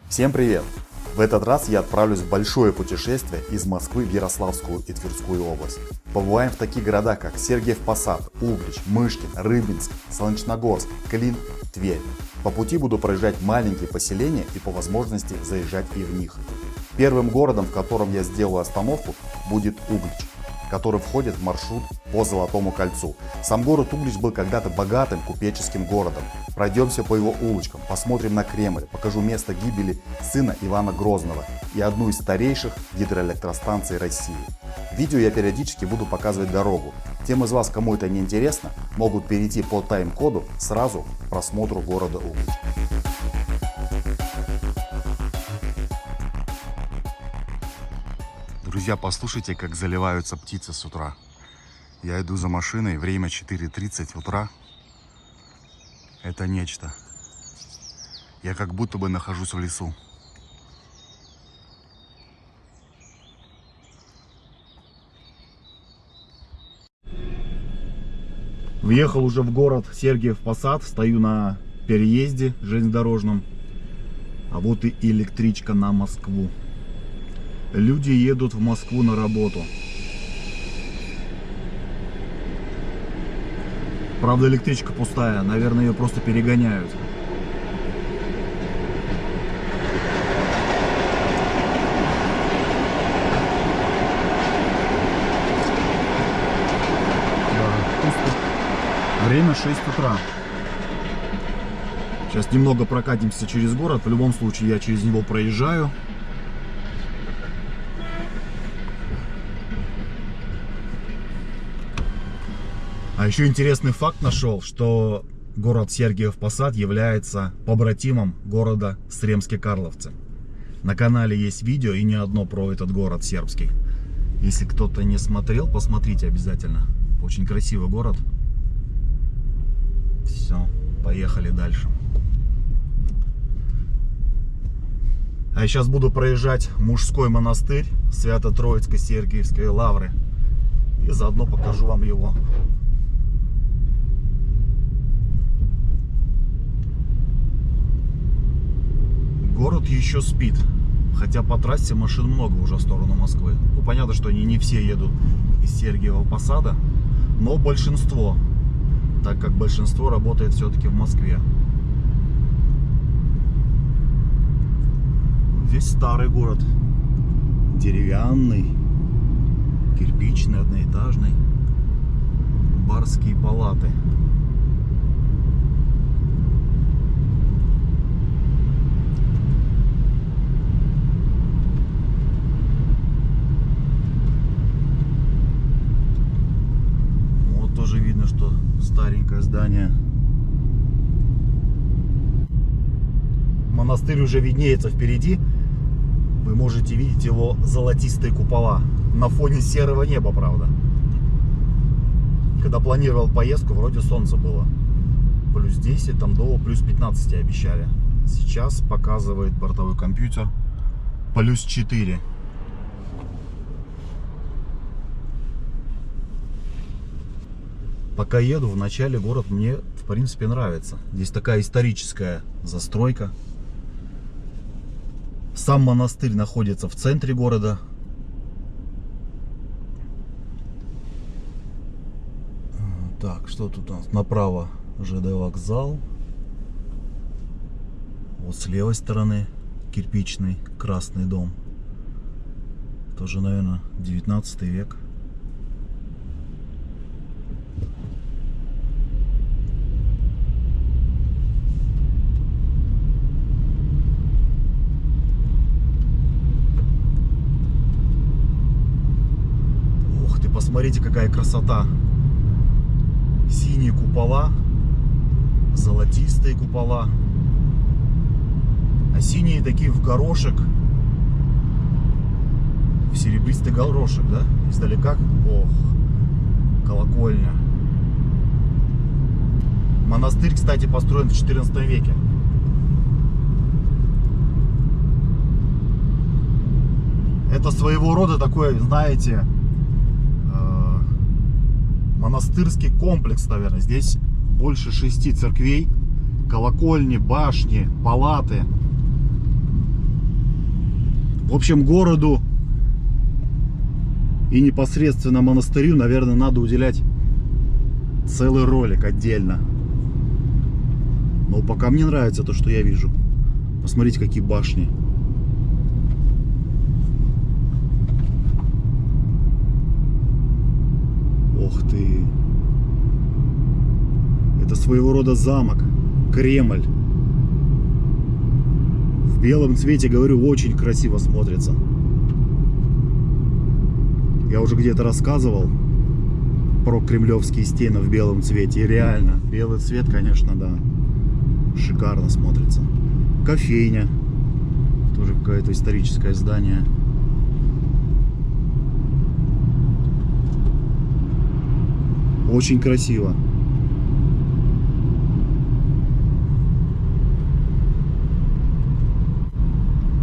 Всем привет! В этот раз я отправлюсь в большое путешествие из Москвы в Ярославскую и Тверскую область. Побываем в таких городах, как Сергиев Посад, Углич, Мышкин, Рыбинск, Солнечногорск, Клин, Тверь. По пути буду проезжать маленькие поселения и по возможности заезжать и в них. Первым городом, в котором я сделаю остановку, будет Углич, который входит в маршрут по Золотому кольцу. Сам город Углич был когда-то богатым купеческим городом. Пройдемся по его улочкам, посмотрим на Кремль, покажу место гибели сына Ивана Грозного и одну из старейших гидроэлектростанций России. В видео я периодически буду показывать дорогу. Тем из вас, кому это не интересно, могут перейти по тайм-коду сразу к просмотру города Углич. Друзья, послушайте, как заливаются птицы с утра. Я иду за машиной, время 4:30 утра. Это нечто. Я как будто бы нахожусь в лесу. Въехал уже в город Сергиев Посад, стою на переезде железнодорожном. А вот и электричка на Москву. Люди едут в Москву на работу. Правда, электричка пустая, наверное, ее просто перегоняют. Да, пусто. Время 6 утра. Сейчас немного прокатимся через город. В любом случае, я через него проезжаю. А еще интересный факт нашел, что город Сергиев Посад является побратимом города Сремски-Карловцы. На канале есть видео и не одно про этот город сербский. Если кто-то не смотрел, посмотрите обязательно. Очень красивый город. Все, поехали дальше. А я сейчас буду проезжать мужской монастырь Свято-Троицкой Сергиевской Лавры. И заодно покажу вам его. Город еще спит, хотя по трассе машин много уже в сторону Москвы. Ну, понятно, что они не все едут из Сергиева Посада, но большинство, так как большинство работает все-таки в Москве. Здесь старый город, деревянный, кирпичный, одноэтажный, барские палаты. Тоже видно, что старенькое здание. Монастырь уже виднеется впереди. Вы можете видеть его золотистые купола на фоне серого неба, правда. Когда планировал поездку, вроде солнце было плюс 10, там до плюс 15 обещали. Сейчас показывает бортовой компьютер плюс 4. Пока еду, в начале город мне, в принципе, нравится. Здесь такая историческая застройка. Сам монастырь находится в центре города. Так, что тут у нас? Направо ЖД вокзал. Вот с левой стороны кирпичный красный дом. Тоже, наверное, 19 век. Смотрите, какая красота. Синие купола, золотистые купола. А синие такие в горошек. В серебристый горошек, да? Издалека. Ох, колокольня. Монастырь, кстати, построен в 14 веке. Это своего рода такой, знаете, монастырский комплекс, наверное. Здесь больше 6 церквей, колокольни, башни, палаты. В общем, городу и непосредственно монастырю, наверное, надо уделять целый ролик отдельно. Но пока мне нравится то, что я вижу. Посмотрите, какие башни. Ох ты. Это своего рода замок. Кремль. В белом цвете, говорю, очень красиво смотрится. Я уже где-то рассказывал про кремлевские стены в белом цвете. И реально, белый цвет, конечно, да, шикарно смотрится. Кофейня. Тоже какое-то историческое здание. Очень красиво.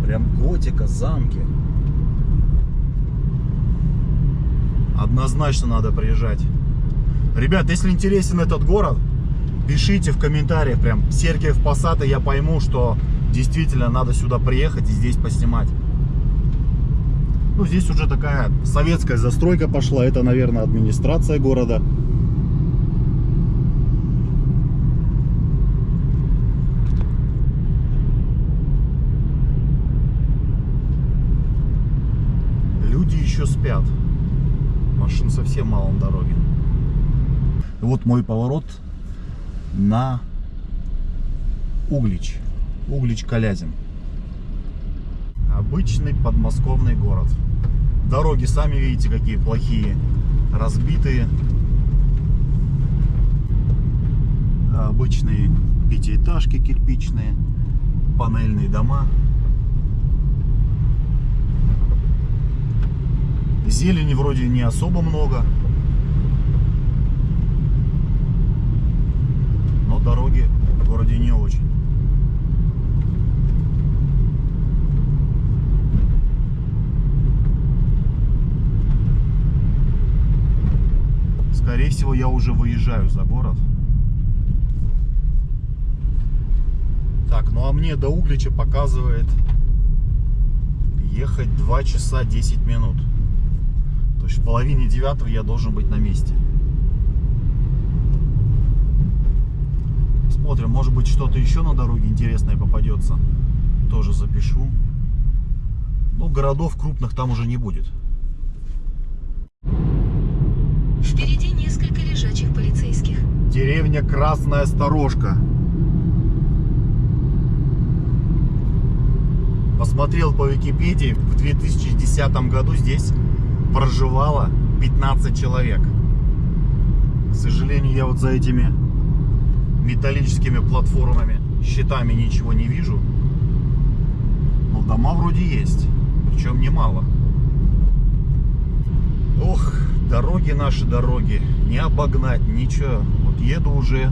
Прям готика, замки. Однозначно надо приезжать. Ребят, если интересен этот город, пишите в комментариях прям Сергиев Посад, и я пойму, что действительно надо сюда приехать и здесь поснимать. Ну, здесь уже такая советская застройка пошла. Это, наверное, администрация города. Люди еще спят. Машин совсем мало на дороге. И вот мой поворот на Углич. Углич-Калязин. Обычный подмосковный город. Дороги, сами видите, какие плохие. Разбитые. Обычные пятиэтажки кирпичные. Панельные дома. Зелени вроде не особо много. Но дороги в городе не очень. Скорее всего, я уже выезжаю за город. Так, ну а мне до Углича показывает ехать 2 часа 10 минут. То есть в половине 9 я должен быть на месте. Смотрим, может быть, что-то еще на дороге интересное попадется. Тоже запишу. Ну, городов крупных там уже не будет. Впереди несколько лежачих полицейских. Деревня Красная Сторожка. Посмотрел по Википедии, в 2010 году здесь проживало 15 человек. К сожалению, я вот за этими металлическими платформами, щитами ничего не вижу. Но дома вроде есть, причем немало. Ох, дороги наши, дороги, не обогнать, ничего. Вот еду уже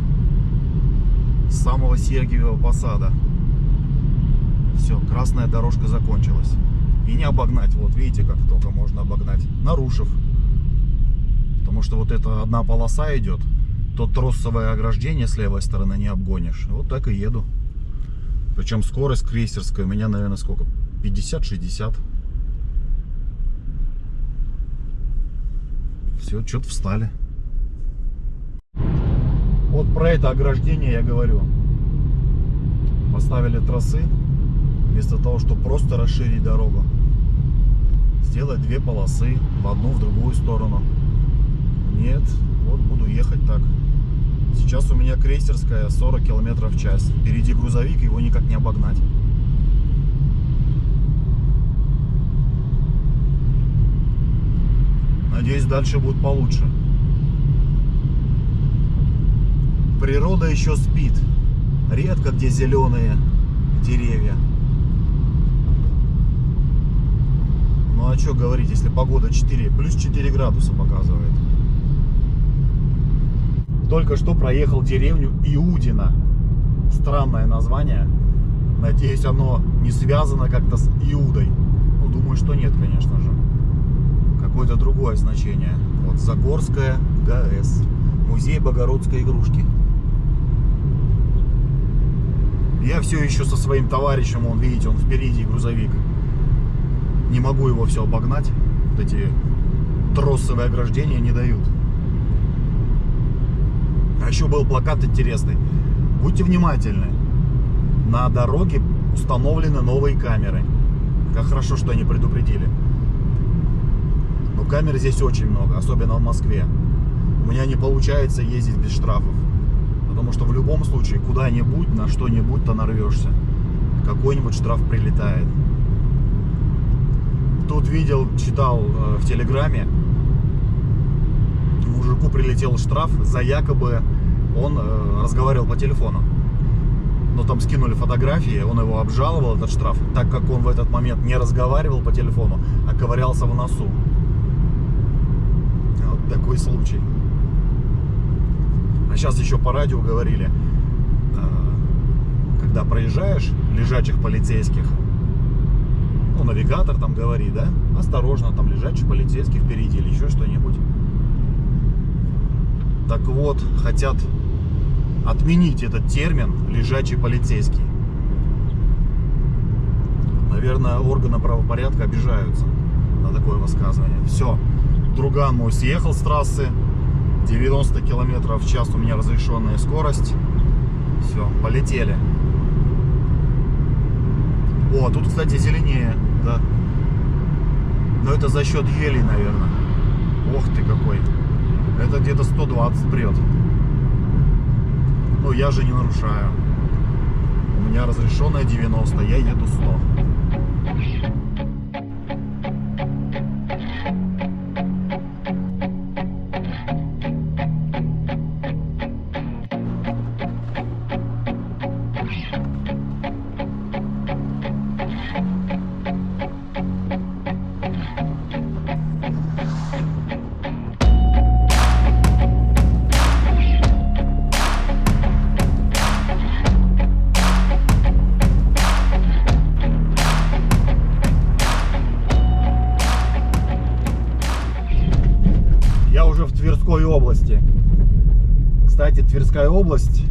с самого Сергиева Посада. Все, красная дорожка закончилась. И не обогнать, вот видите, как только можно обогнать, нарушив. Потому что вот эта одна полоса идет, то тросовое ограждение с левой стороны не обгонишь. Вот так и еду. Причем скорость крейсерская у меня, наверное, сколько? 50-60. Все, что-то встали. Вот про это ограждение я говорю. Поставили тросы. Вместо того, чтобы просто расширить дорогу, сделать 2 полосы в одну, в другую сторону. Нет, вот буду ехать так. Сейчас у меня крейсерская 40 км в час. Впереди грузовик, его никак не обогнать. Надеюсь, дальше будет получше. Природа еще спит. Редко где зеленые деревья. Ну а что говорить, если погода плюс 4 градуса показывает. Только что проехал деревню Иудино. Странное название. Надеюсь, оно не связано как-то с Иудой. Ну, думаю, что нет, конечно же. Какое-то другое значение. Вот Загорская ГАЭС. Музей Богородской игрушки. Я все еще со своим товарищем, он, видите, он впереди грузовик. Не могу его все обогнать. Вот эти тросовые ограждения не дают. А еще был плакат интересный. Будьте внимательны. На дороге установлены новые камеры. Как хорошо, что они предупредили. Но камер здесь очень много, особенно в Москве. У меня не получается ездить без штрафов. Потому что в любом случае куда-нибудь, на что-нибудь-то нарвешься. Какой-нибудь штраф прилетает. Тут видел, читал в Телеграме, мужику прилетел штраф за якобы он разговаривал по телефону. Но там скинули фотографии, он его обжаловал, этот штраф, так как он в этот момент не разговаривал по телефону, а ковырялся в носу. Вот такой случай. А сейчас еще по радио говорили, когда проезжаешь лежачих полицейских, ну, навигатор там говорит, да, осторожно, там лежачий полицейский впереди или еще что-нибудь. Так вот, хотят отменить этот термин «лежачий полицейский». Наверное, органы правопорядка обижаются на такое высказывание. Все, друган мой съехал с трассы, 90 км в час у меня разрешенная скорость. Все, полетели. О, тут, кстати, зеленее, да. Но это за счет елей, наверное. Ох ты какой. Это где-то 120 прет. Ну, я же не нарушаю. У меня разрешенная 90, я еду 100. В Тверской области. Кстати, Тверская область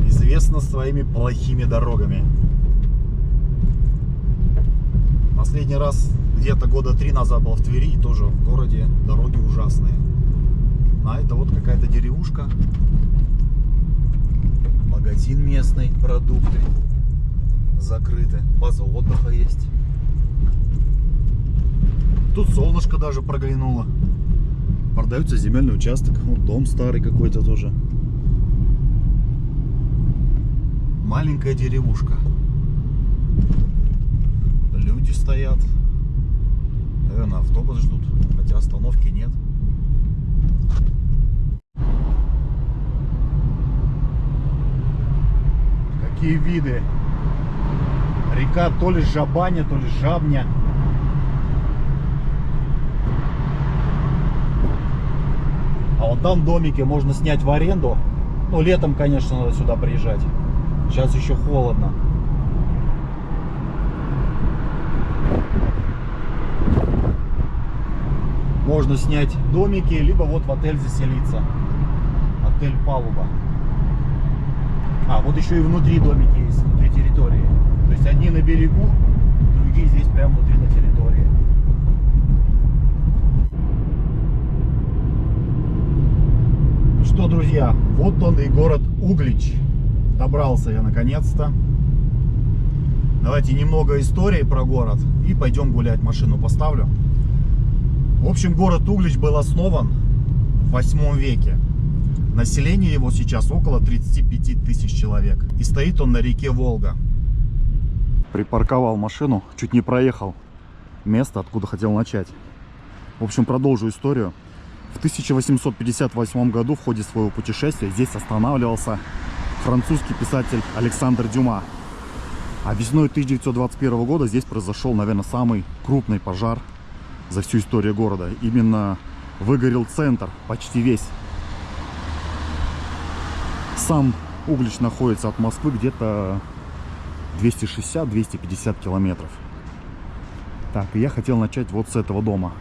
известна своими плохими дорогами. Последний раз где-то года 3 назад был в Твери, и тоже в городе дороги ужасные. А это вот какая-то деревушка, магазин местный, продукты закрыты, база отдыха есть. Тут солнышко даже проглянуло. Продается земельный участок. Вот дом старый какой-то тоже. Маленькая деревушка. Люди стоят. Наверное, автобус ждут. Хотя остановки нет. Какие виды. Река то ли Жабаня, то ли Жабня. А вот там домики можно снять в аренду. Ну, летом, конечно, надо сюда приезжать. Сейчас еще холодно. Можно снять домики, либо вот в отель заселиться. Отель Палуба. А, вот еще и внутри домики есть, внутри территории. То есть одни на берегу, другие здесь прямо внутри на территории. Что, друзья, вот он и город Углич. Добрался я наконец-то. Давайте немного истории про город и пойдем гулять. Машину поставлю. В общем, город Углич был основан в 8 веке. Население его сейчас около 35 тысяч человек. И стоит он на реке Волга. Припарковал машину, чуть не проехал место, откуда хотел начать. В общем, продолжу историю. В 1858 году в ходе своего путешествия здесь останавливался французский писатель Александр Дюма. А весной 1921 года здесь произошел, наверное, самый крупный пожар за всю историю города. Именно выгорел центр, почти весь. Сам Углич находится от Москвы где-то 260-250 километров. Так, и я хотел начать вот с этого дома.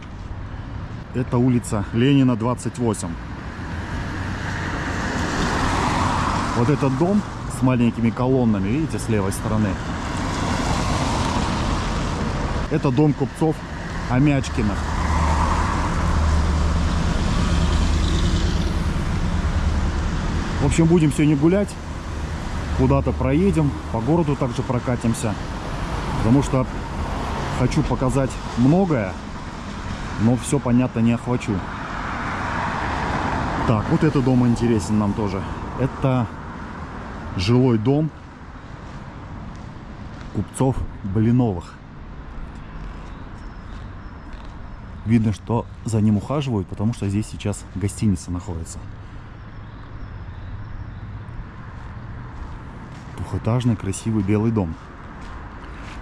Это улица Ленина, 28. Вот этот дом с маленькими колоннами, видите, с левой стороны. Это дом купцов Амячкиных. В общем, будем сегодня гулять. Куда-то проедем, по городу также прокатимся. Потому что хочу показать многое, но все, понятно, не охвачу. Так, вот этот дом интересен нам тоже. Это жилой дом купцов Блиновых. Видно, что за ним ухаживают, потому что здесь сейчас гостиница находится. Двухэтажный красивый белый дом.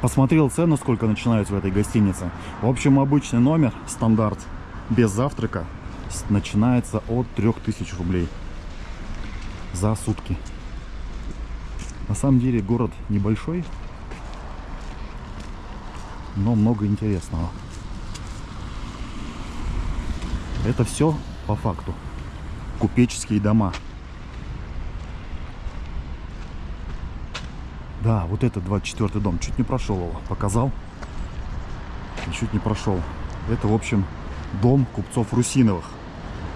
Посмотрел цену, сколько начинается в этой гостинице. В общем, обычный номер, стандарт, без завтрака, начинается от 3000 рублей за сутки. На самом деле город небольшой, но много интересного. Это все по факту купеческие дома. Да, вот это 24-й дом. Чуть не прошел его. Показал. И чуть не прошел. Это, в общем, дом купцов Русиновых.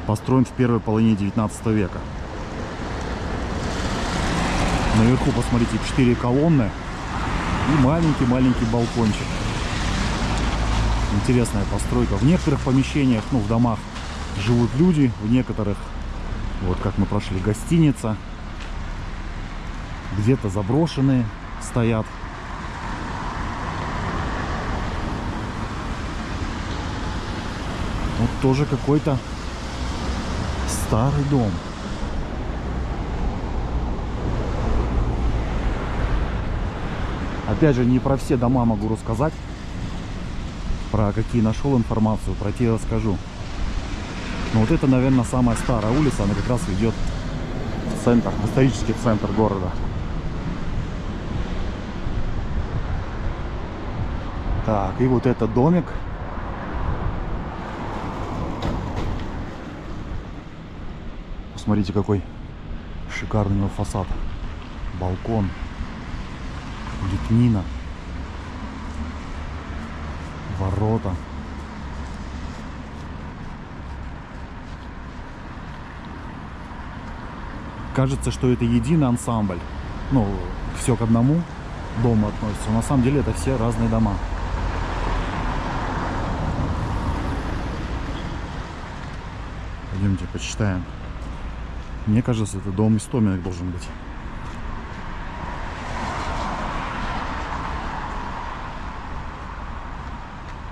Построен в первой половине 19 века. Наверху, посмотрите, 4 колонны и маленький-маленький балкончик. Интересная постройка. В некоторых помещениях, ну, в домах живут люди, в некоторых, вот как мы прошли, гостиница. Где-то заброшенные стоят. Вот тоже какой-то старый дом. Опять же, не про все дома могу рассказать. Про какие нашел информацию, про те расскажу. Но вот это, наверное, самая старая улица. Она как раз ведет в центр, в исторический центр города. Так, и вот этот домик. Посмотрите, какой шикарный у него фасад. Балкон. Лепнина. Ворота. Кажется, что это единый ансамбль. Ну, все к одному дому относится. Но на самом деле это все разные дома. Пойдемте почитаем. Мне кажется, это дом Истоминых должен быть.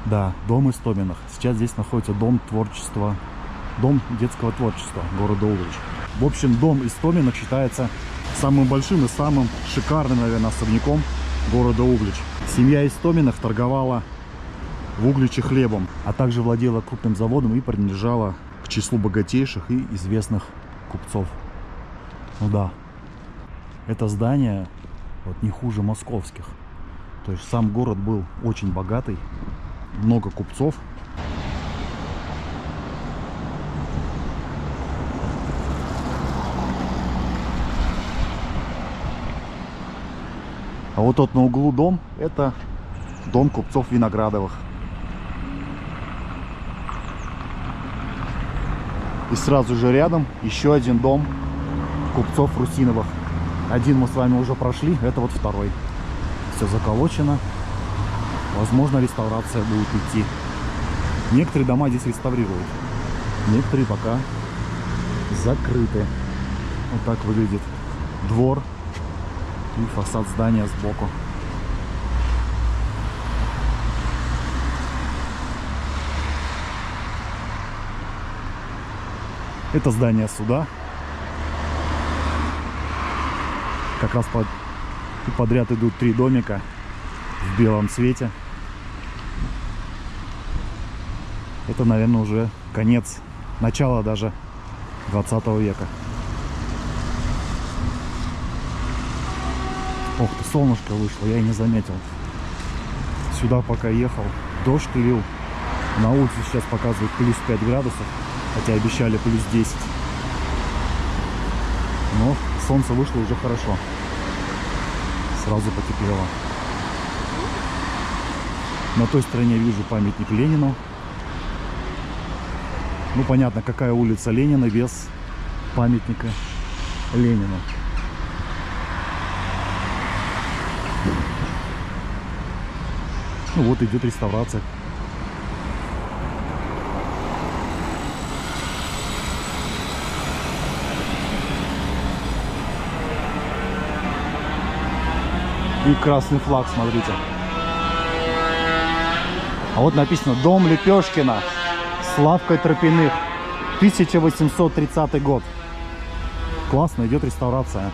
Да, дом Истоминых. Сейчас здесь находится дом творчества, дом детского творчества города Углич. В общем, дом Истоминых считается самым большим и самым шикарным, наверное, особняком города Углич. Семья Истоминых торговала в Угличе хлебом, а также владела крупным заводом и принадлежала к числу богатейших и известных купцов. Ну да, это здание вот не хуже московских. То есть сам город был очень богатый, много купцов. А вот тот на углу дом, это дом купцов Виноградовых. И сразу же рядом еще один дом купцов Русиновых. Один мы с вами уже прошли, это вот второй. Все заколочено. Возможно, реставрация будет идти. Некоторые дома здесь реставрируют. Некоторые пока закрыты. Вот так выглядит двор и фасад здания сбоку. Это здание суда. Как раз подряд идут 3 домика в белом цвете. Это, наверное, уже конец, начало даже 20 века. Ох ты, солнышко вышло, я и не заметил. Сюда пока ехал, дождь лил. На улице сейчас показывает плюс 5 градусов, хотя обещали плюс 10. Но солнце вышло уже хорошо. Сразу потеплело. На той стороне вижу памятник Ленину. Ну, понятно, какая улица Ленина без памятника Ленину. Ну вот идет реставрация. И красный флаг, смотрите. А вот написано «Дом Лепешкина» с лавкой Тропиных. 1830 год. Классно, идет реставрация.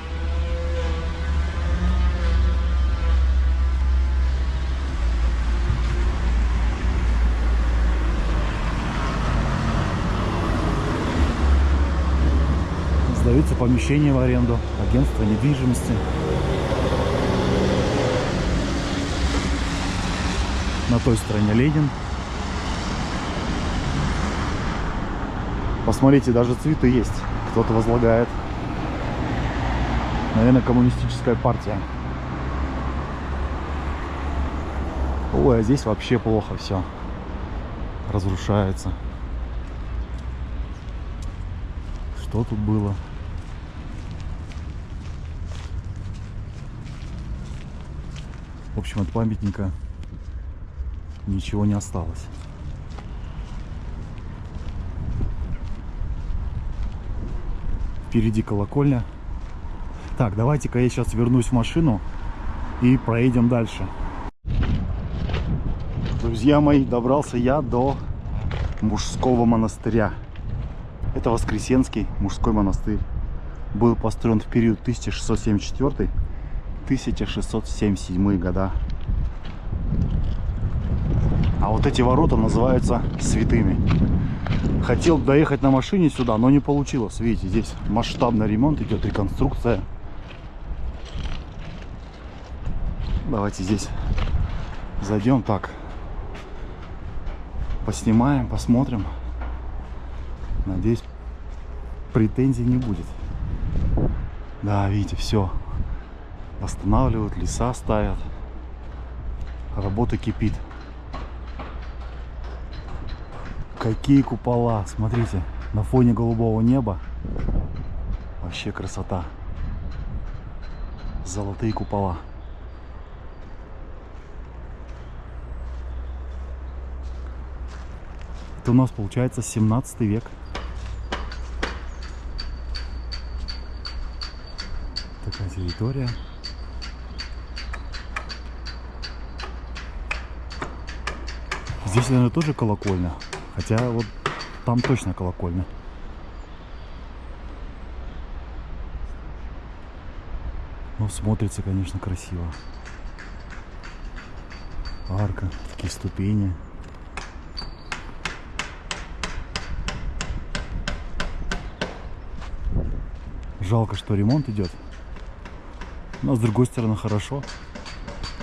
Сдаются помещения в аренду, агентство недвижимости. На той стороне Ленин. Посмотрите, даже цветы есть. Кто-то возлагает. Наверное, коммунистическая партия. Ой, а здесь вообще плохо все. Разрушается. Что тут было? В общем, от памятника ничего не осталось. Впереди колокольня. Так, давайте-ка я сейчас вернусь в машину и проедем дальше. Друзья мои, добрался я до мужского монастыря. Это Воскресенский мужской монастырь. Был построен в период 1674-1677 года. А вот эти ворота называются святыми. Хотел доехать на машине сюда, но не получилось. Видите, здесь масштабный ремонт идет, реконструкция. Давайте здесь зайдем так. Поснимаем, посмотрим. Надеюсь, претензий не будет. Да, видите, все. Восстанавливают, леса ставят. Работа кипит. Какие купола, смотрите, на фоне голубого неба. Вообще красота. Золотые купола. Это у нас получается 17 век. Такая территория. Здесь, наверное, тоже колокольня. Хотя вот там точно колокольня. Ну, смотрится, конечно, красиво. Арка, такие ступени. Жалко, что ремонт идет. Но с другой стороны хорошо.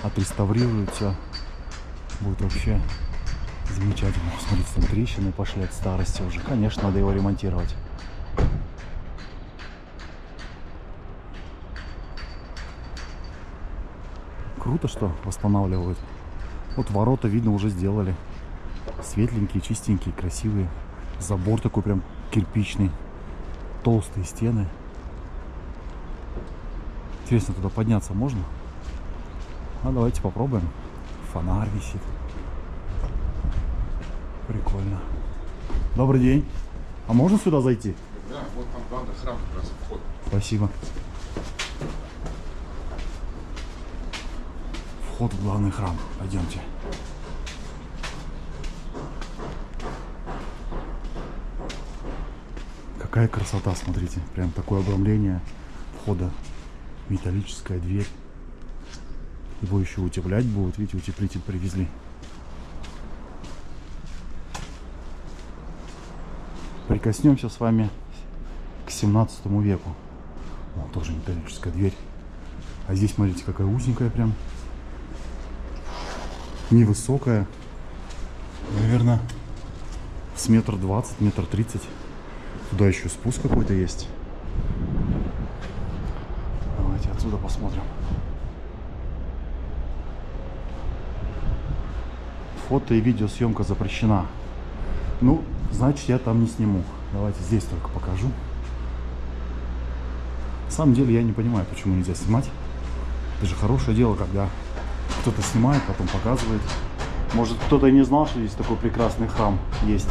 Отреставрируют все. Будет вообще замечательно. Смотрите, там трещины пошли от старости уже. Конечно, надо его ремонтировать. Круто, что восстанавливают. Вот ворота, видно, уже сделали. Светленькие, чистенькие, красивые. Забор такой прям кирпичный. Толстые стены. Интересно, туда подняться можно? А давайте попробуем. Фонарь висит. Прикольно. Добрый день. А можно сюда зайти? Да, вот там главный храм как раз вход. Спасибо. Вход в главный храм. Пойдемте. Какая красота, смотрите. Прям такое обрамление входа. Металлическая дверь. Его еще утеплять будут. Видите, утеплитель привезли. Прикоснемся с вами к 17 веку. О, тоже металлическая дверь. А здесь, смотрите, какая узенькая прям. Невысокая. Наверное, с метр 20, метр 30. Туда еще спуск какой-то есть. Давайте отсюда посмотрим. фото и видеосъемка запрещена. Ну, значит, я там не сниму. Давайте здесь только покажу. На самом деле я не понимаю, почему нельзя снимать. Это же хорошее дело, когда кто-то снимает, потом показывает. Может, кто-то и не знал, что здесь такой прекрасный храм есть.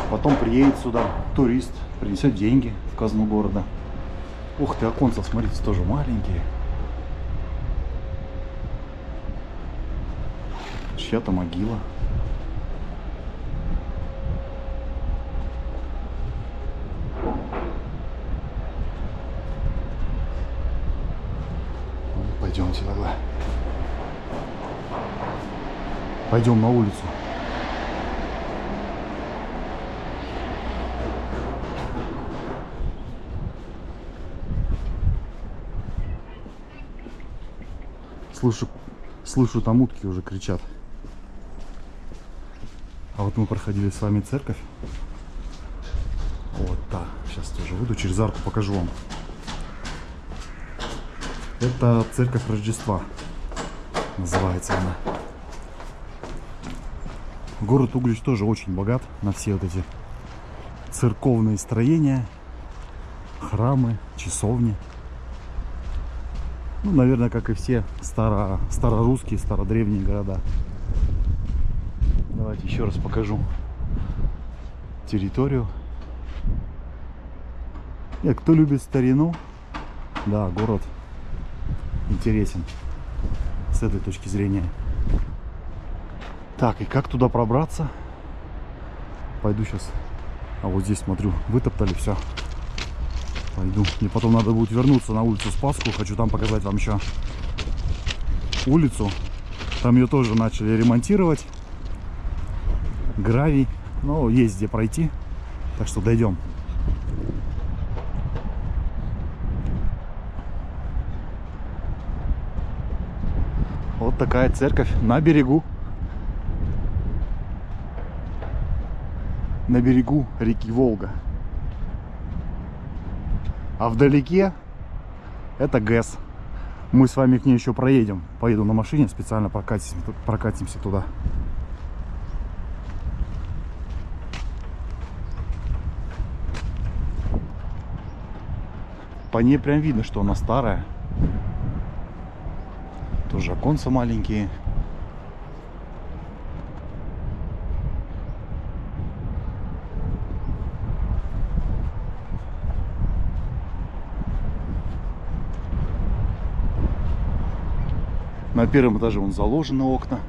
Потом приедет сюда турист, принесет деньги в казну города. Ух ты, оконца, смотрите, тоже маленькие. Чья-то могила. Пойдемте тогда. Пойдем на улицу. Слышу, там утки уже кричат. А вот мы проходили с вами церковь. Вот так. Сейчас тоже выйду, через арку покажу вам. Это церковь Рождества. Называется она. Город Углич тоже очень богат на все вот эти церковные строения, храмы, часовни. Ну, наверное, как и все старорусские, стародревние города. Давайте еще раз покажу территорию. И кто любит старину, да, город интересен с этой точки зрения. Так, и как туда пробраться? Пойду сейчас. А вот здесь, смотрю, вытоптали все. Пойду. Мне потом надо будет вернуться на улицу Спасскую. Хочу там показать вам еще улицу. Там ее тоже начали ремонтировать. Гравий. Но есть где пройти. Так что дойдем. Вот такая церковь на берегу. На берегу реки Волга. А вдалеке это ГЭС. Мы с вами к ней еще проедем. Поеду на машине, специально прокатимся туда. По ней прям видно, что она старая. Тоже оконца маленькие. На первом этаже вон заложены окна.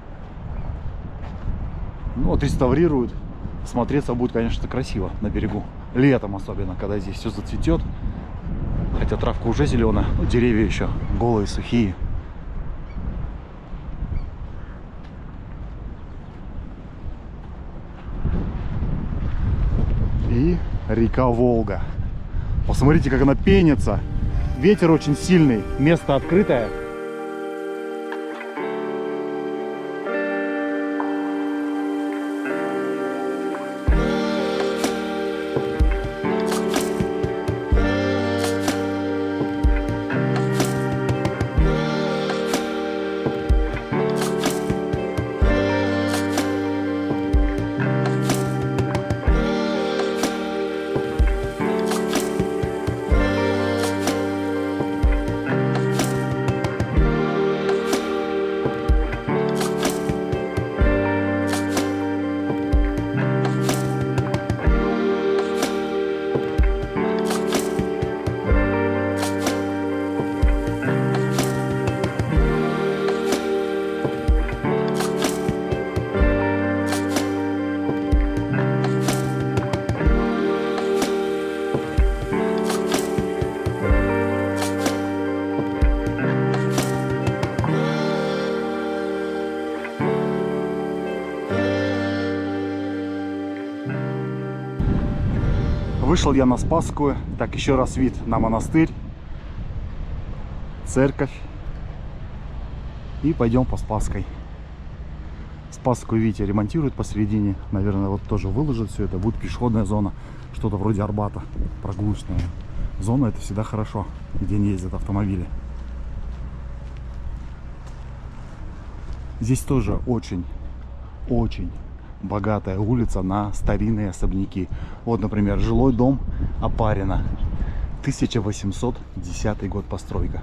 Ну вот реставрируют. Смотреться будет, конечно, красиво на берегу. Летом особенно, когда здесь все зацветет. Хотя травка уже зеленая, но деревья еще голые, сухие. И река Волга. Посмотрите, как она пенится. Ветер очень сильный, место открытое. Вышел я на Спасскую. Так, еще раз вид на монастырь, церковь. И пойдем по Спасской. Спасскую, видите, ремонтируют посередине. Наверное, вот тоже выложат все это. Будет пешеходная зона. Что-то вроде Арбата. Прогулочная зона. Это всегда хорошо, где не ездят автомобили. Здесь тоже очень очень богатая улица на старинные особняки. Вот, например, жилой дом Опарина. 1810 год постройка.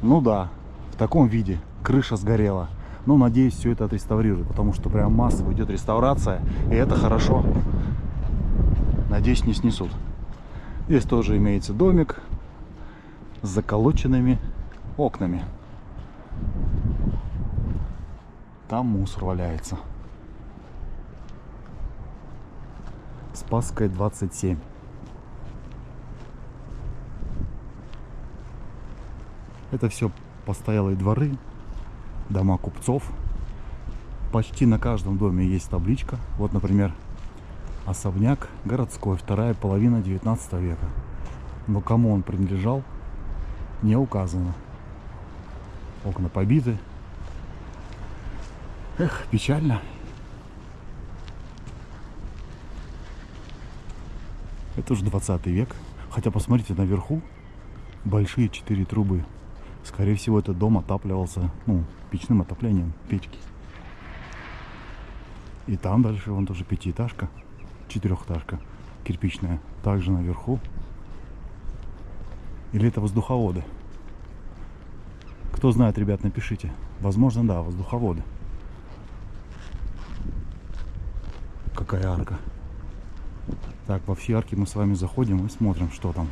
Ну да, в таком виде. Крыша сгорела. Но надеюсь, все это отреставрируют, потому что прям массово идет реставрация. И это хорошо. Надеюсь, не снесут. Здесь тоже имеется домик с заколоченными окнами. Там мусор валяется. Спасская 27. Это все постоялые дворы, дома купцов. Почти на каждом доме есть табличка. Вот, например, особняк городской, вторая половина 19 века. Но кому он принадлежал, не указано. Окна побиты. Эх, печально. Это уже 20 век. Хотя посмотрите, наверху большие 4 трубы. Скорее всего, этот дом отапливался, ну, печным отоплением, печки. И там дальше вон тоже пятиэтажка, четырехэтажка кирпичная. Также наверху. Или это воздуховоды? Кто знает, ребят, напишите. Возможно, да, воздуховоды. Какая арка. Так, во все арки мы с вами заходим и смотрим, что там.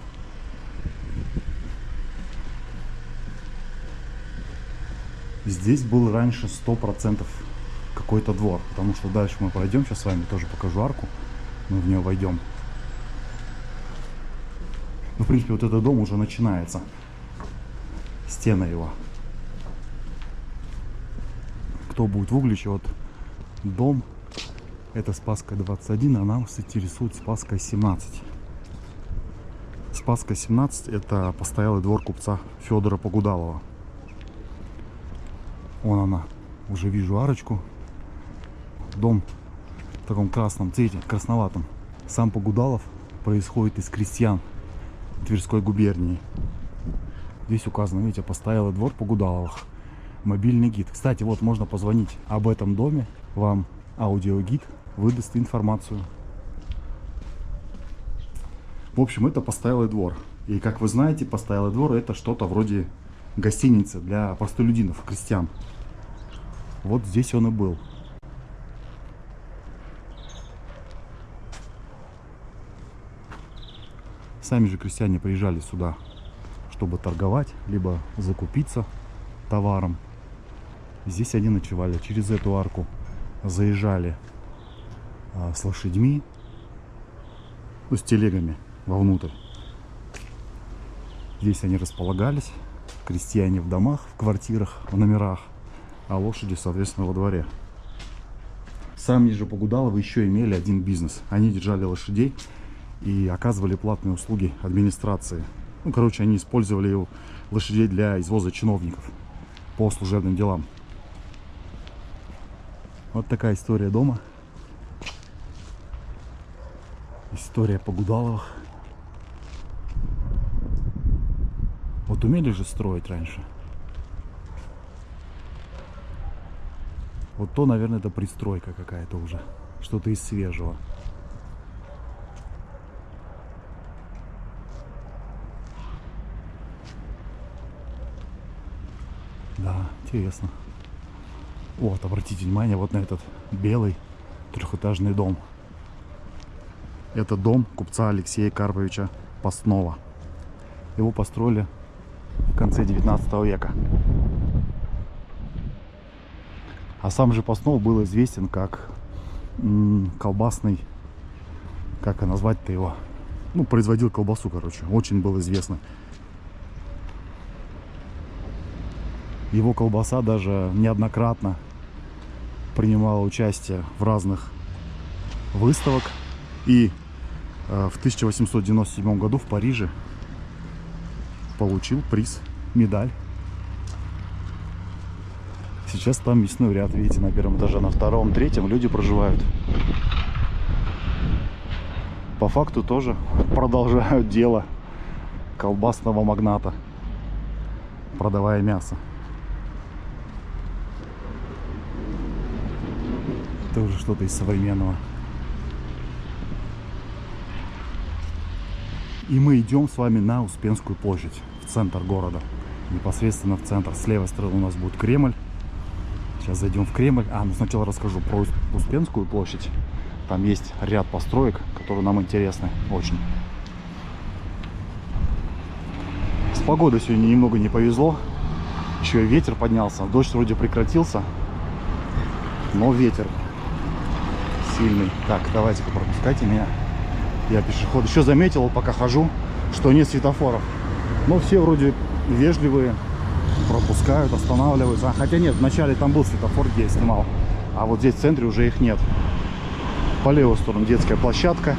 Здесь был раньше 100% какой-то двор, потому что дальше мы пройдем, сейчас с вами тоже покажу арку, мы в нее войдем. Ну, в принципе, вот этот дом уже начинается, стена его. Кто будет в Угличе, вот дом, это Спасская 21, а нас интересует Спасская 17. Спасская 17 это постоялый двор купца Федора Погудалова. Вон она, уже вижу арочку. Дом в таком красном цвете, красноватом. Сам Погудалов происходит из крестьян Тверской губернии. Здесь указано, видите, постоялый двор Погудаловых. Мобильный гид. Кстати, вот можно позвонить об этом доме. Вам аудиогид выдаст информацию. В общем, это постоялый двор. И как вы знаете, постоялый двор это что-то вроде гостиницы для простолюдинов, крестьян. Вот здесь он и был. Сами же крестьяне приезжали сюда, чтобы торговать, либо закупиться товаром. Здесь они ночевали. Через эту арку заезжали с лошадьми, ну, с телегами вовнутрь. Здесь они располагались. Крестьяне в домах, в квартирах, в номерах, а лошади, соответственно, во дворе. Сами же Погудаловы еще имели один бизнес. Они держали лошадей и оказывали платные услуги администрации. Ну, короче, они использовали лошадей для извоза чиновников по служебным делам. Вот такая история дома. История Погудаловых. Вот умели же строить раньше. Вот то, наверное, это пристройка какая-то уже. Что-то из свежего. Да, интересно. Вот, обратите внимание вот на этот белый трехэтажный дом. Это дом купца Алексея Карповича Постнова. Его построили в конце 19 века. А сам же Постнов был известен как колбасный, как назвать-то его, ну, производил колбасу, короче, очень был известный. Его колбаса даже неоднократно принимала участие в разных выставках. И в 1897 году в Париже получил приз, медаль. Сейчас там мясной ряд, видите, на первом этаже, на втором, третьем люди проживают. По факту тоже продолжают дело колбасного магната, продавая мясо. Тоже что-то из современного. И мы идем с вами на Успенскую площадь, в центр города. Непосредственно в центр. С левой стороны у нас будет Кремль. Сейчас зайдем в Кремль. Ну сначала расскажу про Успенскую площадь. Там есть ряд построек, которые нам интересны очень. С погодой сегодня немного не повезло. Еще и ветер поднялся. Дождь вроде прекратился, но ветер сильный. Так, давайте-ка пропускайте меня. Я пешеход. Еще заметил, пока хожу, что нет светофоров. Но все вроде вежливые, пропускают, останавливаются. Хотя нет, вначале там был светофор, где я снимал. А вот здесь в центре уже их нет. По левую сторону детская площадка.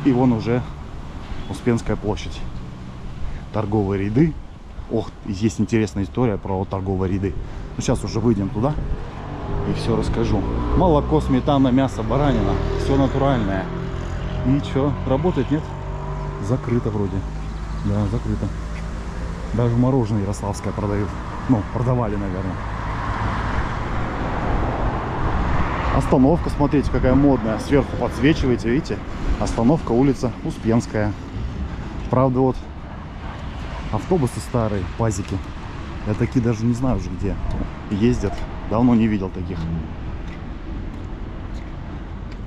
И вон уже Успенская площадь. Торговые ряды. Ох, есть интересная история про торговые ряды. Ну, сейчас уже выйдем туда и все расскажу. Молоко, сметана, мясо, баранина. Все натуральное. И что, работает, нет? Закрыто вроде. Да, закрыто. Даже мороженое ярославское продают. Ну, продавали, наверное. Остановка, смотрите, какая модная. Сверху подсвечиваете, видите? Остановка, улица Успенская. Правда, вот автобусы старые, пазики. Я такие даже не знаю уже где ездят. Давно не видел таких.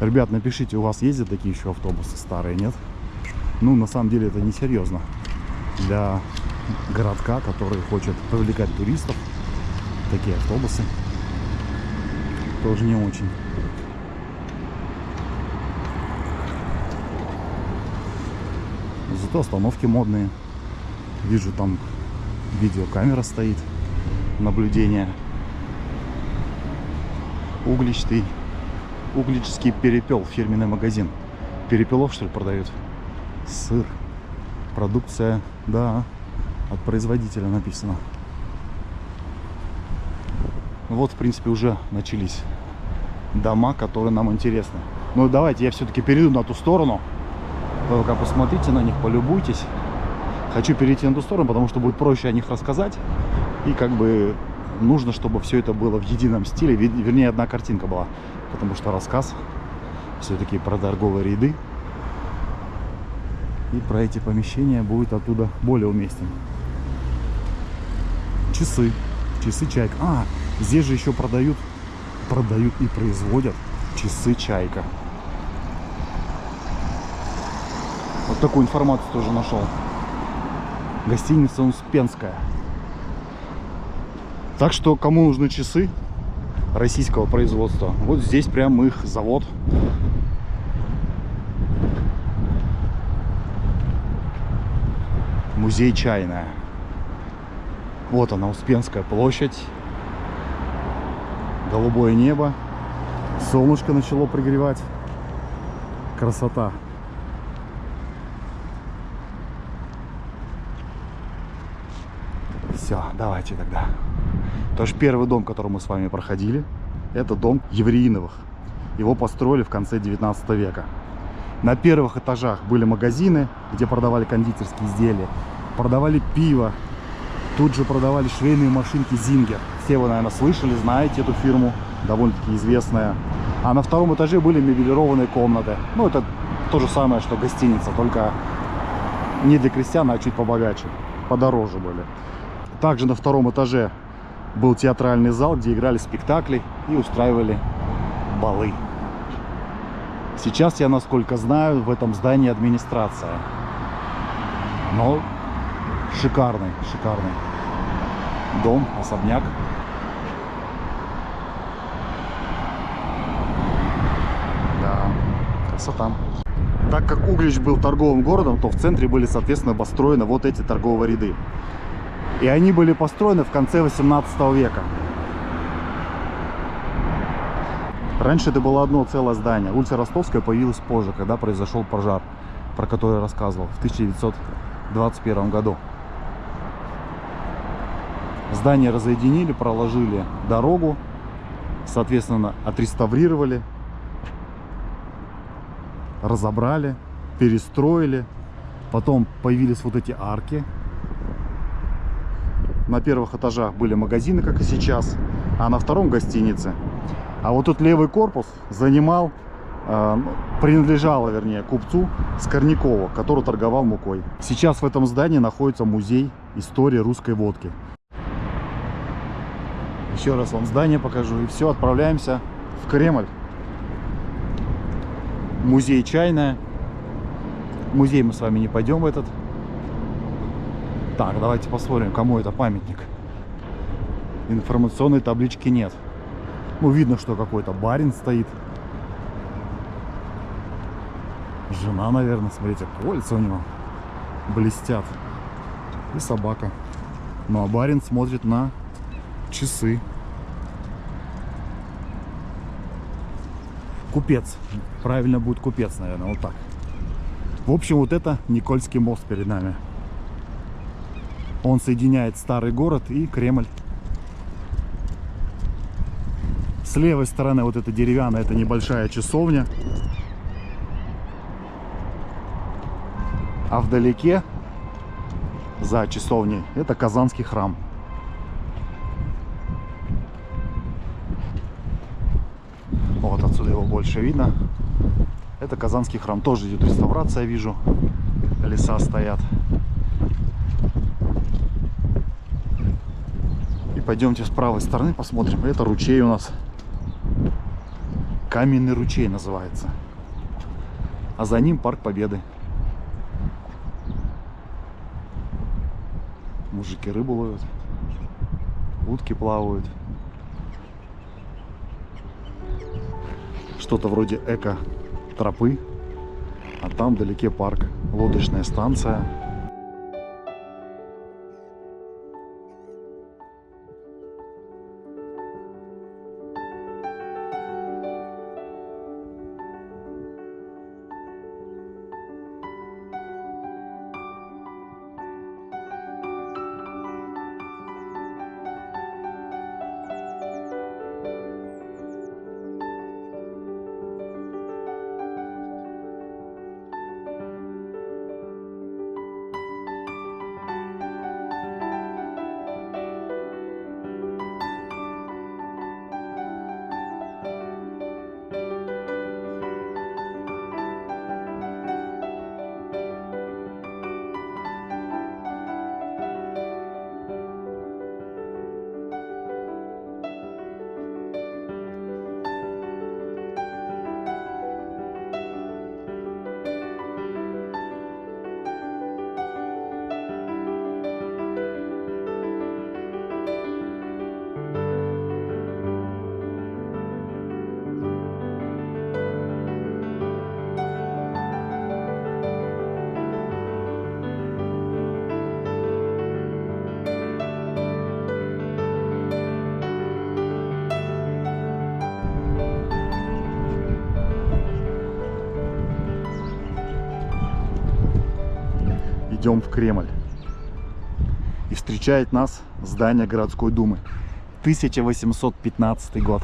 Ребят, напишите, у вас ездят такие еще автобусы старые, нет? Ну, на самом деле, это несерьезно. Для городка, который хочет привлекать туристов, такие автобусы тоже не очень. Зато остановки модные. Вижу, там видеокамера стоит, наблюдение. Угличский перепел, фирменный магазин. Перепелов, что ли, продают? Сыр. Продукция, да, от производителя написано. Вот, в принципе, уже начались дома, которые нам интересны. Ну, давайте я все-таки перейду на ту сторону. Вы пока посмотрите на них, полюбуйтесь. Хочу перейти на ту сторону, потому что будет проще о них рассказать. И как бы нужно, чтобы все это было в едином стиле. Вернее, одна картинка была. Потому что рассказ все-таки про торговые ряды и про эти помещения будет оттуда более уместен. Часы. Часы Чайка. Здесь же еще продают и производят часы Чайка. Вот такую информацию тоже нашел. Гостиница Успенская. Так что, кому нужны часы российского производства, вот здесь прям их завод. Музей Чайная. Вот она, Успенская площадь. Голубое небо. Солнышко начало пригревать. Красота. Все, давайте тогда. Тоже первый дом, который мы с вами проходили, это дом Евреиновых. Его построили в конце 19 века. На первых этажах были магазины, где продавали кондитерские изделия, продавали пиво. Тут же продавали швейные машинки Зингер. Все вы, наверное, слышали, знаете эту фирму, довольно-таки известная. А на втором этаже были мебелированные комнаты. Ну, это то же самое, что гостиница, только не для крестьян, а чуть побогаче, подороже были. Также на втором этаже был театральный зал, где играли спектакли и устраивали балы. Сейчас, я насколько знаю, в этом здании администрация. Но шикарный дом, особняк. Да, красота. Так как Углич был торговым городом, то в центре были, соответственно, построены вот эти торговые ряды. И они были построены в конце 18 века. Раньше это было одно целое здание. Улица Ростовская появилась позже, когда произошел пожар, про который я рассказывал, в 1921 году. Здание разъединили, проложили дорогу, соответственно, отреставрировали, разобрали, перестроили. Потом появились вот эти арки. На первых этажах были магазины, как и сейчас, а на втором гостиницы. А вот тут левый корпус занимал, принадлежало, вернее, купцу Скорнякову, который торговал мукой. Сейчас в этом здании находится музей истории русской водки. Еще раз вам здание покажу, и все, отправляемся в Кремль. Музей Чайная. В музей мы с вами не пойдем в этот. Так, давайте посмотрим, кому это памятник. Информационной таблички нет. Ну, видно, что какой-то барин стоит. Жена, наверное, смотрите, кольца у него блестят. И собака. Ну, а барин смотрит на часы. Купец. Правильно будет купец, наверное, вот так. В общем, вот это Никольский мост перед нами. Он соединяет старый город и Кремль. С левой стороны вот эта деревянная, это небольшая часовня. А вдалеке, за часовней, это Казанский храм. Вот отсюда его больше видно. Это Казанский храм. Тоже идет реставрация, вижу. Леса стоят. И пойдемте с правой стороны посмотрим. Это ручей у нас. Каменный ручей называется. А за ним Парк Победы. Мужики рыбу ловят. Утки плавают. Что-то вроде эко-тропы. А там вдалеке парк. Лодочная станция. Идем в Кремль. И встречает нас здание городской думы. 1815 год.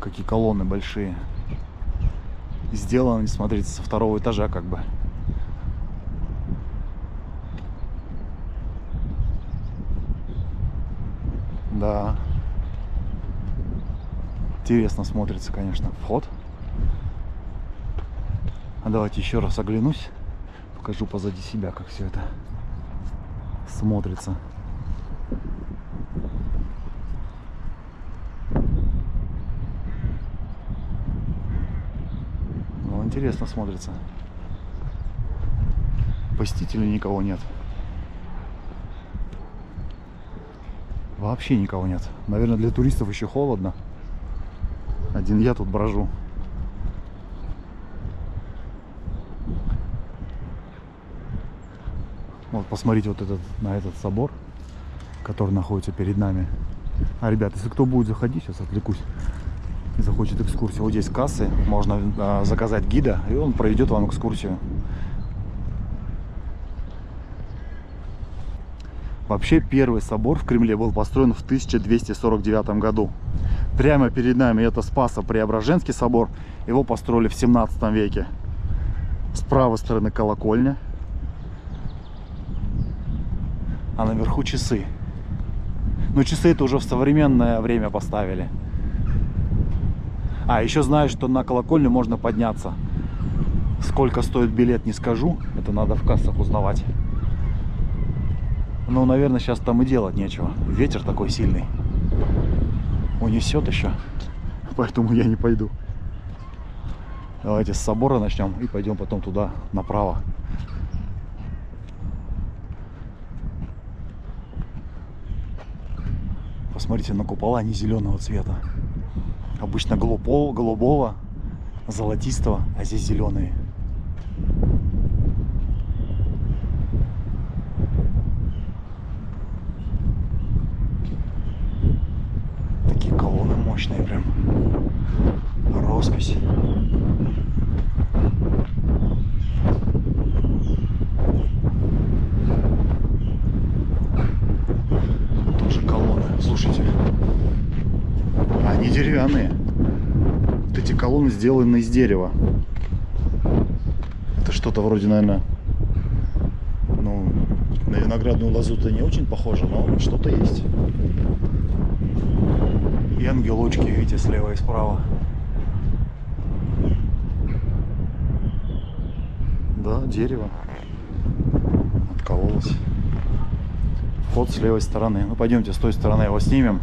Какие колонны большие. Сделаны, смотрите, со второго этажа как бы. Да. Интересно смотрится, конечно, вход. А давайте еще раз оглянусь. Покажу позади себя, как все это смотрится. Ну, интересно смотрится. Посетителей никого нет. Вообще никого нет. Наверное, для туристов еще холодно. Один я тут брожу. Вот посмотрите вот на этот собор, который находится перед нами. А, ребят, если кто будет заходить, сейчас отвлекусь, и захочет экскурсию, вот здесь кассы, можно заказать гида, и он проведет вам экскурсию. Вообще первый собор в Кремле был построен в 1249 году. Прямо перед нами это Спасо-Преображенский собор. Его построили в 17 веке. С правой стороны колокольня. А наверху часы. Но часы это уже в современное время поставили. А, еще знаю, что на колокольню можно подняться. Сколько стоит билет, не скажу. Это надо в кассах узнавать. Ну, наверное, сейчас там и делать нечего. Ветер такой сильный. Унесет еще. Поэтому я не пойду. Давайте с собора начнем и пойдем потом туда, направо. Посмотрите на купола, они зеленого цвета. Обычно голубого, золотистого, а здесь зеленые. Такие колонны мощные прям. Роспись. Тоже колонны. Слушайте. Они деревянные. Вот эти колонны сделаны из дерева. Это что-то вроде, наверное, ну, на виноградную лозу-то не очень похоже, но что-то есть. И ангелочки, видите, слева и справа. Да, дерево. Откололось. Вход с левой стороны. Ну, пойдемте с той стороны его снимем.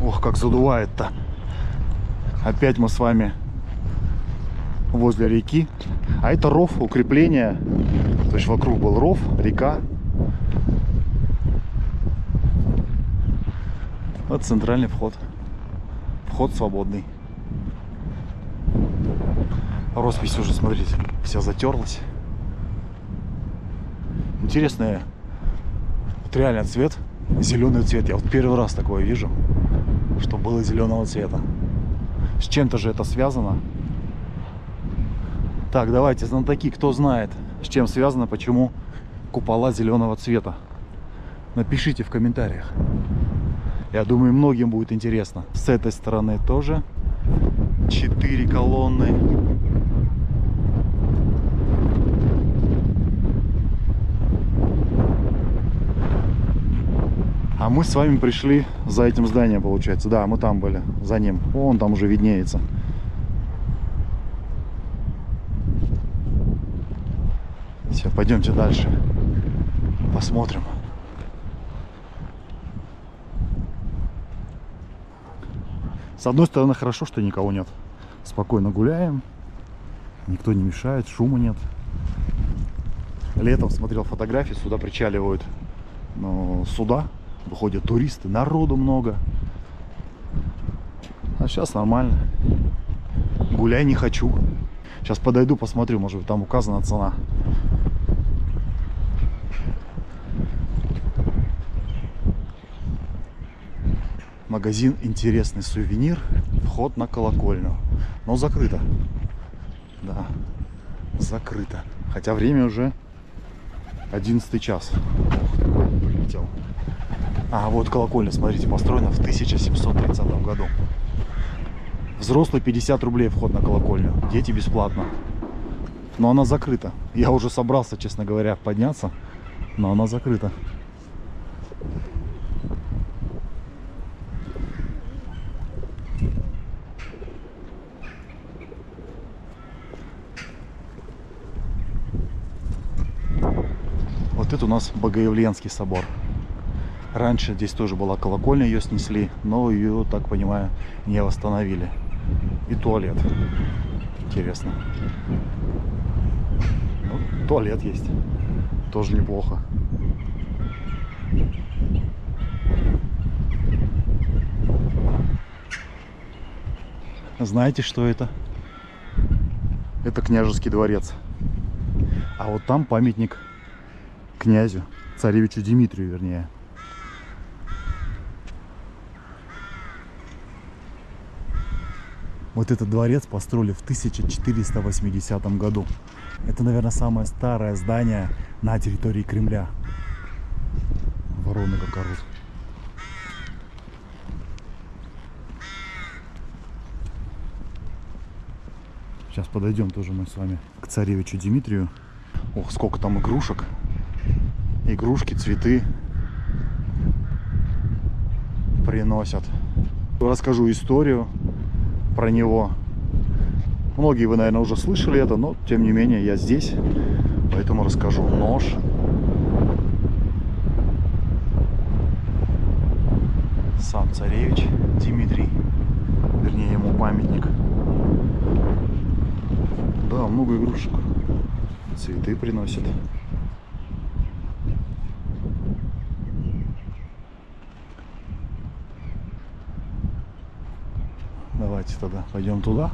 Ох, как задувает-то. Опять мы с вами возле реки. А это ров, укрепление. То есть вокруг был ров, река. Вот центральный вход. Вход свободный. Роспись уже, смотрите, вся затерлась. Интересный, вот реально цвет, зеленый цвет. Я вот первый раз такое вижу, что было зеленого цвета. С чем-то же это связано. Так, давайте, знатоки, кто знает, с чем связано, почему купола зеленого цвета. Напишите в комментариях. Я думаю, многим будет интересно. С этой стороны тоже 4 колонны. А мы с вами пришли за этим зданием, получается. Да, мы там были, за ним. Вон там уже виднеется. Все, пойдемте дальше. Посмотрим. С одной стороны, хорошо, что никого нет. Спокойно гуляем. Никто не мешает, шума нет. Летом смотрел фотографии, сюда причаливают суда. Выходят туристы, народу много. А сейчас нормально. Гуляй не хочу. Сейчас подойду, посмотрю, может быть, там указана цена. Магазин «Интересный сувенир». Вход на колокольню. Но закрыто. Да, закрыто. Хотя время уже 11 час. Ох, такой прилетел. А, вот колокольня, смотрите, построена в 1730 году. Взрослый 50 рублей вход на колокольню. Дети бесплатно. Но она закрыта. Я уже собрался, честно говоря, подняться. Но она закрыта. Вот это у нас Богоявленский собор. Раньше здесь тоже была колокольня, ее снесли, но ее, так понимаю, не восстановили. И туалет. Интересно. Ну, туалет есть. Тоже неплохо. Знаете, что это? Это княжеский дворец. А вот там памятник князю, царевичу Дмитрию, вернее. Вот этот дворец построили в 1480 году. Это, наверное, самое старое здание на территории Кремля. Вороны как орут. Сейчас подойдем тоже мы с вами к царевичу Дмитрию. Ох, сколько там игрушек. Игрушки, цветы. приносят. Расскажу историю про него. Многие вы, наверное, уже слышали это, но тем не менее я здесь, поэтому расскажу. Нож. Сам царевич Дмитрий, вернее ему памятник. Да, много игрушек. Цветы приносят. Давайте тогда пойдем туда,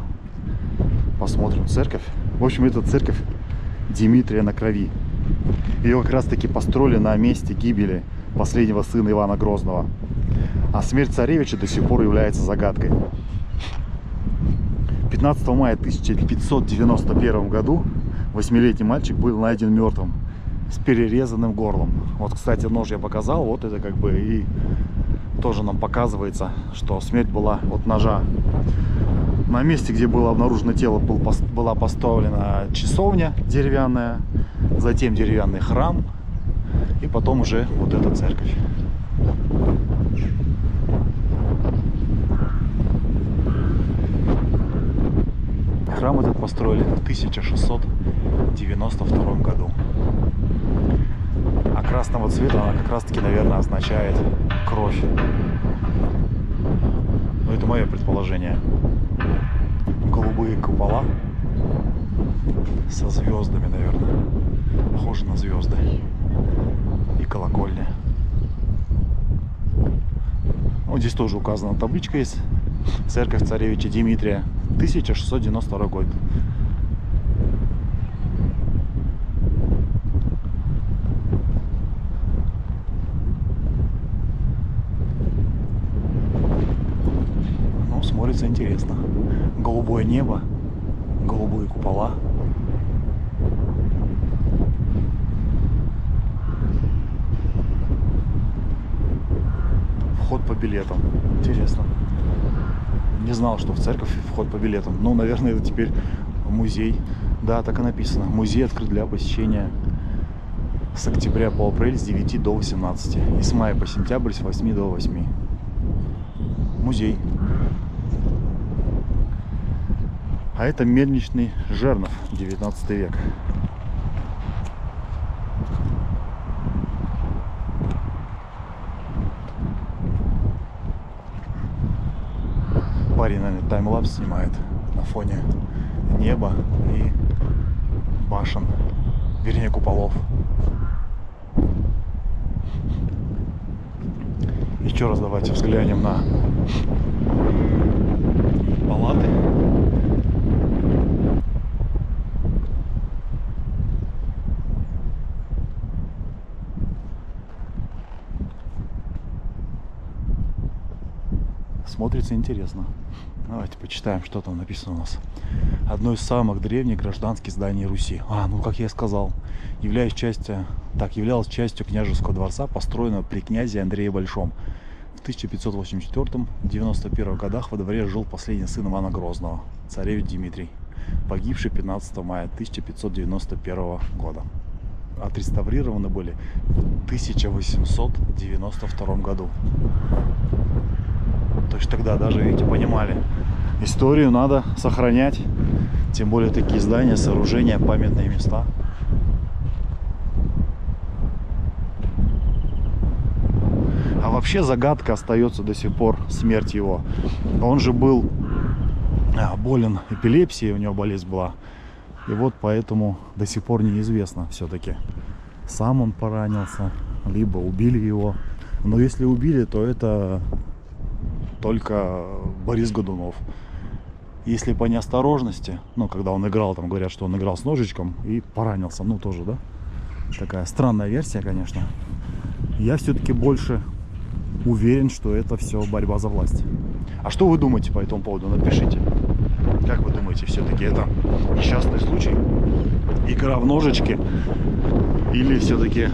посмотрим церковь. В общем, это церковь Дмитрия на Крови. Ее как раз таки построили на месте гибели последнего сына Ивана Грозного. А смерть царевича до сих пор является загадкой. 15 мая 1591 году 8-летний мальчик был найден мертвым с перерезанным горлом. Вот, кстати, нож я показал. Вот это как бы и тоже нам показывается, что смерть была от ножа. На месте, где было обнаружено тело, была поставлена часовня деревянная, затем деревянный храм и потом уже вот эта церковь. Храм этот построили в 1692 году. А красного цвета она как раз таки, наверное, означает кровь. Но это мое предположение. Голубые купола со звездами, наверное. Похоже на звезды. И колокольня. Вот здесь тоже указана табличка есть. Церковь царевича Дмитрия. 1692 год. Ну, смотрится интересно. Голубое небо, голубые купола. Вход по билетам. Интересно. Не знал, что в церковь вход по билетам. Ну, наверное, это теперь музей. Да, так и написано. Музей открыт для посещения с октября по апрель с 9 до 18. И с мая по сентябрь с 8 до 8. Музей. А это мельничный жернов, 19 век. Парень, наверное, таймлапс снимает на фоне неба и башен, вернее куполов. Еще раз давайте взглянем на палаты. Смотрится интересно. Давайте почитаем, что там написано у нас. Одно из самых древних гражданских зданий Руси. Ну, как я и сказал, являлось частью княжеского дворца, построенного при князе Андрее Большом. В 1584-91 годах во дворе жил последний сын Ивана Грозного, царевич Дмитрий, погибший 15 мая 1591 года. Отреставрированы были в 1892 году. То есть тогда даже, видите, понимали, историю надо сохранять. Тем более такие здания, сооружения, памятные места. А вообще загадка остается до сих пор, смерть его. Он же был болен эпилепсией, у него болезнь была. И вот поэтому до сих пор неизвестно все-таки, сам он поранился, либо убили его. Но если убили, то это только Борис Годунов. Если по неосторожности, когда он играл, там говорят, что он играл с ножичком и поранился, тоже, да? Такая странная версия, конечно. Я все-таки больше уверен, что это все борьба за власть. А что вы думаете по этому поводу? Напишите. Как вы думаете, все-таки это несчастный случай? Игра в ножички? Или все-таки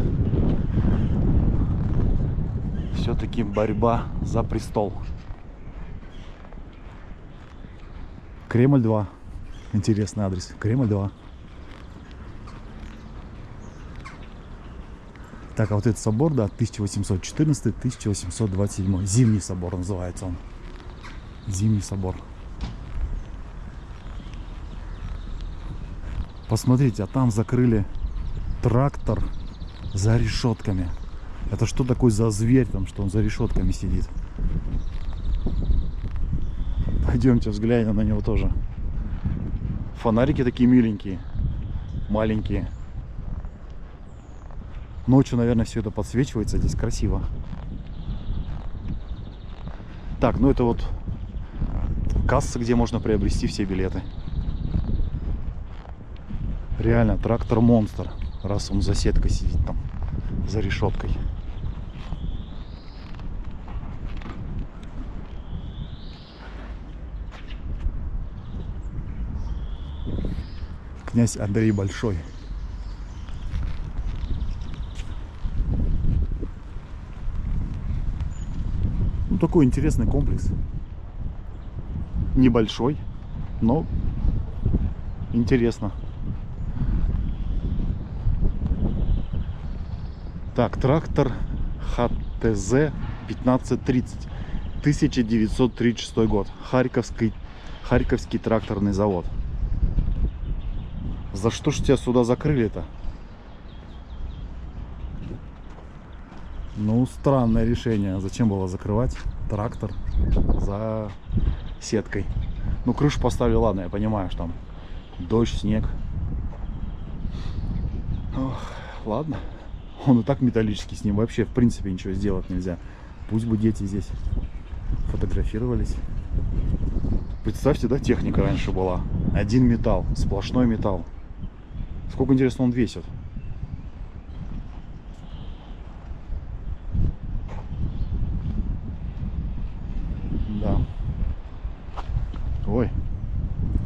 борьба за престол? Кремль 2. Интересный адрес. Кремль 2. Так, а вот этот собор, да, 1814-1827. Зимний собор называется он. Зимний собор. Посмотрите, а там закрыли трактор за решетками. Это что такое за зверь там, что он за решетками сидит? Пойдемте взглянем на него тоже. Фонарики такие миленькие, маленькие. Ночью, наверное, все это подсвечивается. Здесь красиво. Так, ну это вот касса, где можно приобрести все билеты. Реально, трактор-монстр. Раз он за сеткой сидит там, за решеткой. Князь Андрей Большой. Ну, такой интересный комплекс. Небольшой, но интересно. Так, трактор ХТЗ 1530, 1936 год. Харьковский тракторный завод. За что ж тебя сюда закрыли-то? Ну, странное решение. Зачем было закрывать трактор за сеткой? Ну, крышу поставили, ладно, я понимаю, что там дождь, снег. Ох, ладно. Он и так металлический, с ним вообще в принципе ничего сделать нельзя. Пусть бы дети здесь фотографировались. Представьте, да, техника раньше была. Один металл, сплошной металл. Сколько, интересно, он весит? Да. Ой,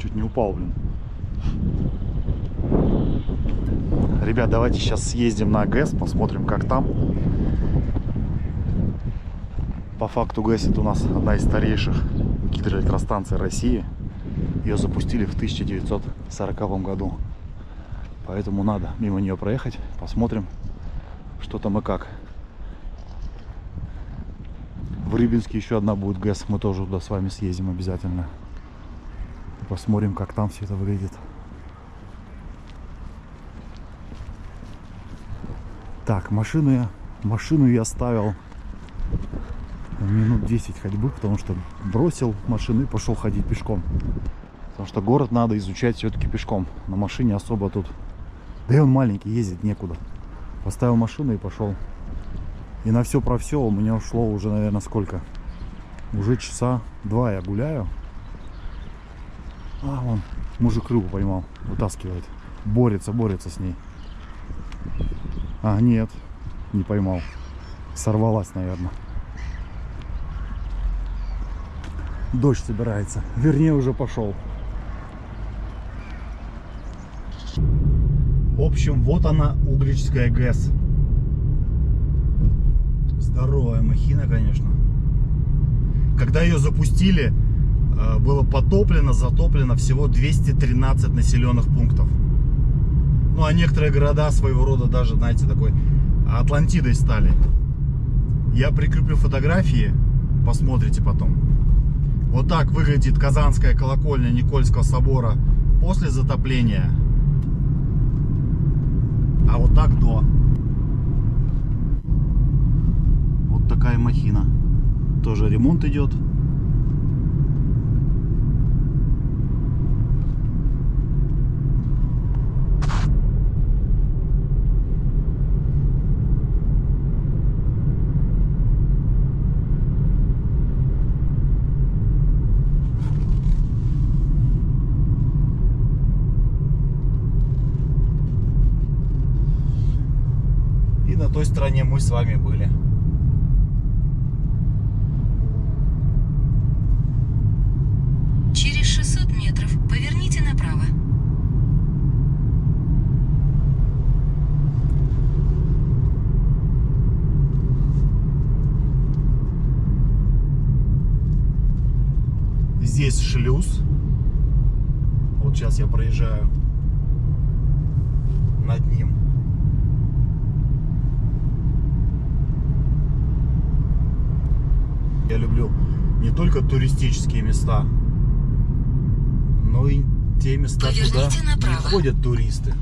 чуть не упал, блин. Ребят, давайте сейчас съездим на ГЭС, посмотрим, как там. По факту ГЭС — это у нас одна из старейших гидроэлектростанций России. Ее запустили в 1940 году. Поэтому надо мимо нее проехать, посмотрим, что там и как. В Рыбинске еще одна будет ГЭС, мы тоже туда с вами съездим обязательно. Посмотрим, как там все это выглядит. Так, машину я оставил минут 10 ходьбы, потому что бросил машину и пошел ходить пешком. Потому что город надо изучать все-таки пешком. На машине особо тут... Да и он маленький, ездить некуда. Поставил машину и пошел. И на все про все у меня ушло уже, наверное, сколько? Уже часа 2 я гуляю. А, вон, мужик рыбу поймал, вытаскивает. Борется с ней. А, нет, не поймал. Сорвалась, наверное. Дождь собирается. Вернее, уже пошел. В общем, вот она, Угличская ГЭС. Здоровая махина, конечно. Когда ее запустили, было потоплено, затоплено всего 213 населенных пунктов. Ну, а некоторые города своего рода даже, знаете, такой Атлантидой стали. Я прикреплю фотографии, посмотрите потом. Вот так выглядит Казанская колокольня Никольского собора после затопления. А вот так до. Вот такая махина. Тоже ремонт идет. На той стороне мы с вами были. Через 600 метров поверните направо. Здесь шлюз. Вот сейчас я проезжаю над ним. только туристические места, но и те места, Поверните куда направо. не ходят туристы.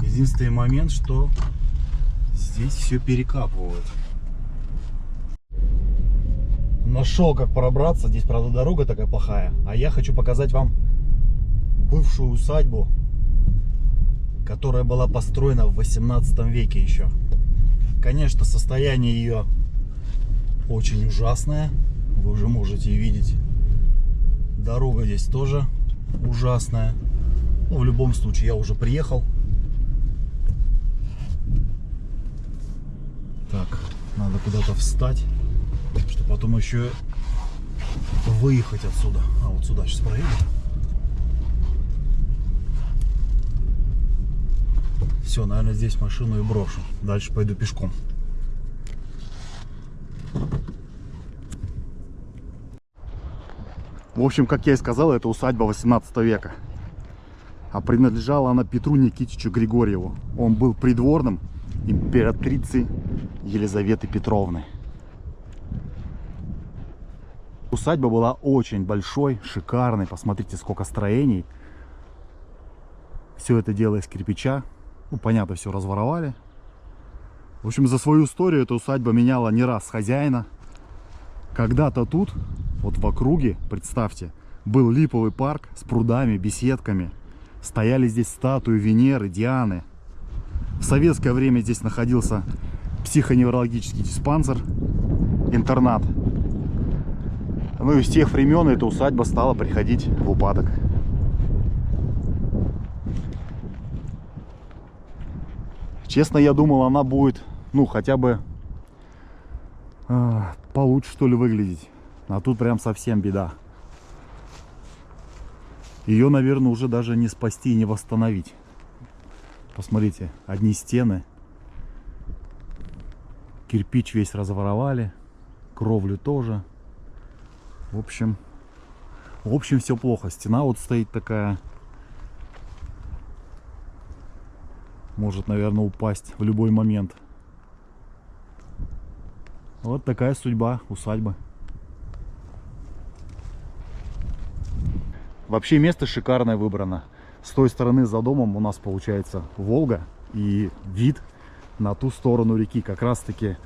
Единственный момент, что здесь все перекапывают. Нашел, как пробраться. Здесь, правда, дорога такая плохая. А я хочу показать вам бывшую усадьбу, которая была построена в 18 веке еще. Конечно, состояние ее очень ужасное. Вы уже можете видеть. Дорога здесь тоже ужасная. Но в любом случае я уже приехал. Так, надо куда-то встать, чтобы потом еще выехать отсюда. А вот сюда сейчас проедем. Все, наверное, здесь машину и брошу. Дальше пойду пешком. В общем, как я и сказал, это усадьба 18 века. А принадлежала она Петру Никитичу Григорьеву. Он был придворным императрицы Елизаветы Петровны. Усадьба была очень большой, шикарной. Посмотрите, сколько строений. Все это дело из кирпича. Ну, понятно, все разворовали. В общем, за свою историю эта усадьба меняла не раз хозяина. Когда-то тут, вот в округе, представьте, был липовый парк с прудами, беседками. Стояли здесь статуи Венеры, Дианы. В советское время здесь находился психоневрологический диспансер, интернат. Ну и с тех времен эта усадьба стала приходить в упадок. Честно, я думал, она будет, ну, хотя бы получше, что ли, выглядеть. А тут прям совсем беда. Ее, наверное, уже даже не спасти и не восстановить. Посмотрите, одни стены. Кирпич весь разворовали. Кровлю тоже. В общем, все плохо. Стена вот стоит такая. Может, наверное, упасть в любой момент. Вот такая судьба усадьбы. Вообще место шикарное выбрано. С той стороны за домом у нас получается Волга. И вид на ту сторону реки. Как раз таки,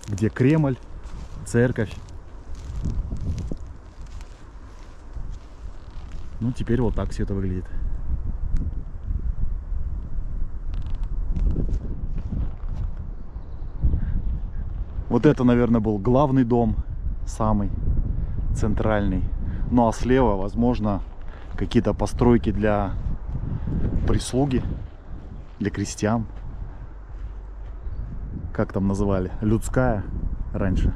где Кремль, церковь. Ну, теперь вот так все это выглядит. Вот это, наверное, был главный дом, самый центральный. Ну а слева, возможно, какие-то постройки для прислуги, для крестьян. Как там называли? Людская раньше.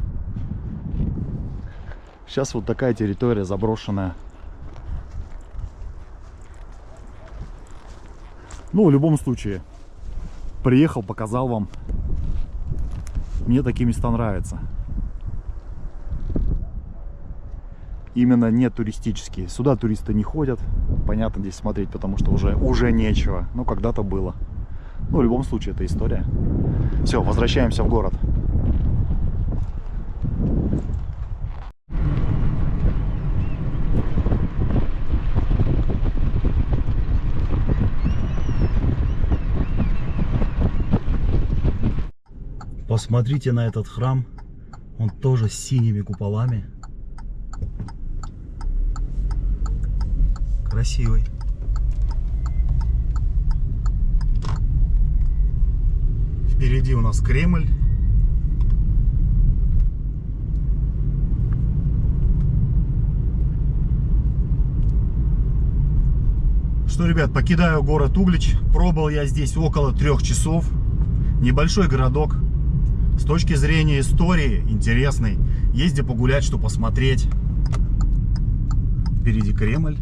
Сейчас вот такая территория заброшенная. Ну, в любом случае, приехал, показал вам. Мне такие места нравятся. Именно не туристические. Сюда туристы не ходят. Понятно, здесь смотреть, потому что уже нечего. Но когда-то было. Ну, в любом случае, это история. Все, возвращаемся в город. Посмотрите на этот храм. Он тоже с синими куполами. Красивый. Впереди у нас Кремль. Что, ребят, покидаю город Углич. Пробыл я здесь около 3 часов. Небольшой городок. С точки зрения истории интересный. Есть где погулять, что посмотреть. Впереди Кремль.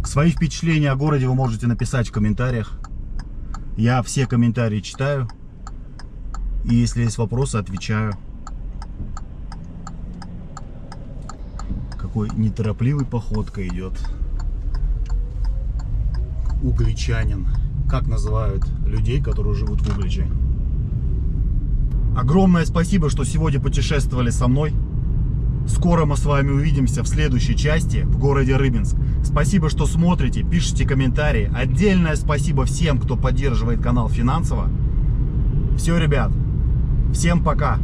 Свои впечатления о городе вы можете написать в комментариях. Я все комментарии читаю. И если есть вопросы, отвечаю. Какой неторопливой походкой идет угличанин. Как называют людей, которые живут в Угличе. Огромное спасибо, что сегодня путешествовали со мной. Скоро мы с вами увидимся в следующей части в городе Рыбинск. Спасибо, что смотрите, пишите комментарии. Отдельное спасибо всем, кто поддерживает канал финансово. Все, ребят, всем пока.